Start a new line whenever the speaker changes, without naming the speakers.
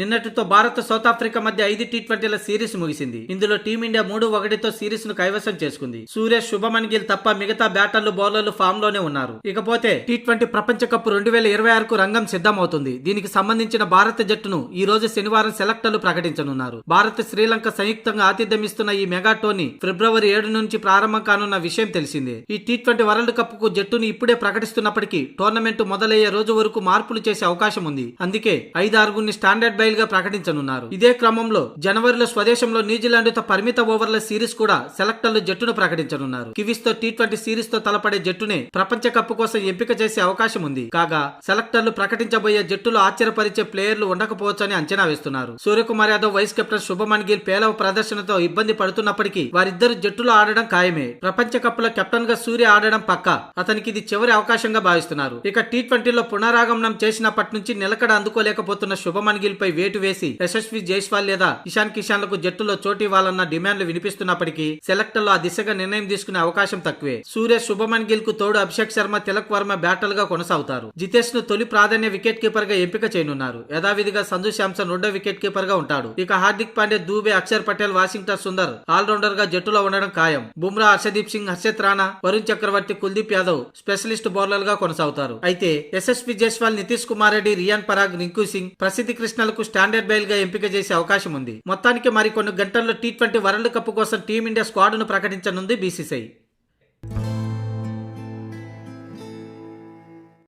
నిన్నటితో Bharat south Africa మధ్య 5 టీ20ల series ముగిసింది. ఇందులో టీమిండియా 3-1తో సిరీస్ ను కైవసం చేసుకుంది. సూర్యస్, శుభమన్ గిల్ తప్ప మిగతా బ్యాటర్లు, బౌలర్లు ఫామ్ లోనే ఉన్నారు. ఇకపోతే టీ20 ప్రపంచ కప్ 2026కు రంగం సిద్ధమవుతుంది. దీనికి సంబంధించిన భారత జట్టును ఈ రోజు శనివారం సెలెక్టర్లు ప్రకటించనున్నారు. భారత్, శ్రీలంక సంయుక్తంగా ఆతిథ్యమిస్తున్న ఈ మెగా టోర్నీ ఫిబ్రవరి 7 నుంచి ప్రారంభం కానున్న విషయం తెలిసిందే. ఈ టీ20 వరల్డ్ కప్ కు జట్టును ఇప్పుడే ప్రకటిస్తున్నప్పటికీ టోర్నమెంట్ మొదలయ్యే రోజు వరకు మార్పులు చేసే అవకాశం ఉంది. అందుకే 5-6 స్టాండర్డ్ బయల్ గా ప్రకటించనున్నారు. ఇదే క్రమంలో జనవరిలో స్వదేశంలో న్యూజిలాండ్ తో పరిమిత ఓవర్ల సిరీస్ కూడా సెలెక్టర్లు జట్టును ప్రకటించనున్నారు. కివీస్ తో టీ20 సిరీస్ తో తలపడే జట్టునే ప్రపంచ కప్ కోసం ఎంపిక చేసే అవకాశం ఉంది. కాగా సెలెక్టర్లు ప్రకటించబోయే జట్టులో ఆశ్చర్యపరిచే ప్లేయర్లు ఉండకపోవచ్చని అంచనా వేస్తున్నారు. సూర్యకుమార్ యాదవ్, వైస్ కెప్టెన్ శుభమన్ గిల్ పేలవ ప్రదర్శనతో ఇబ్బంది పడుతున్నప్పటికీ వారిద్దరు జట్టులో ఆడడం ఖాయమే. ప్రపంచ కప్ లో కెప్టెన్ గా సూర్య ఆడడం పక్కా. అతనికి ఇది చివరి అవకాశంగా భావిస్తున్నారు. ఇక టీ20లో పునరాగమనం చేసినప్పటి నుంచి నిలకడ అందుకోలేకపోతున్న శుభమన్ గిల్ పై వేటు వేసి యశస్వి జైస్వాల్ లేదా ఇషాన్ కిషాన్ లకు జట్టులో చోటు ఇవ్వాలన్న డిమాండ్లు వినిపిస్తున్నప్పటికీ సెలెక్టర్లు ఆ దిశగా నిర్ణయం తీసుకునే అవకాశం తక్కువే. సూర్య, శుభమన్ గిల్ కు తోడు అభిషేక్ శర్మ, తిలక్ వర్మ బ్యాటర్లు గా కొనసాగుతారు. జితేష్ ను తొలి ప్రాధాన్య వికెట్ కీపర్ గా ఎంపిక చేయనున్నారు. యథావిధిగా సంజు శాంసన్ రెండో వికెట్ కీపర్ గా ఉంటాడు. ఇక హార్దిక్ పాండ్యా, దూబే, అక్షర్ పటేల్, వాషింగ్టన్ సుందర్ ఆల్రౌండర్ గా జట్టులో ఉండడం ఖాయం. బుమ్రా, హర్షదీప్ సింగ్, హర్షిత్ రాణా, వరుణ్ చక్రవర్తి, కుల్దీప్ యాదవ్ స్పెషలిస్ట్ బౌలర్ గా కొనసాగుతారు. అయితే యశస్వి జైస్వాల్, నితీష్ కుమార్ రెడ్డి, రియాన్ పరాగ్, రింకు సింగ్, ప్రసిద్ధి కృష్ణలకు స్టాండర్డ్ బయల్ గా ఎంపిక చేసే అవకాశం ఉంది. మొత్తానికి మరికొన్ని గంటల్లో టీ20 వరల్డ్ కప్ కోసం టీమిండియా స్క్వాడ్ ను ప్రకటించనుంది బీసీసీఐ.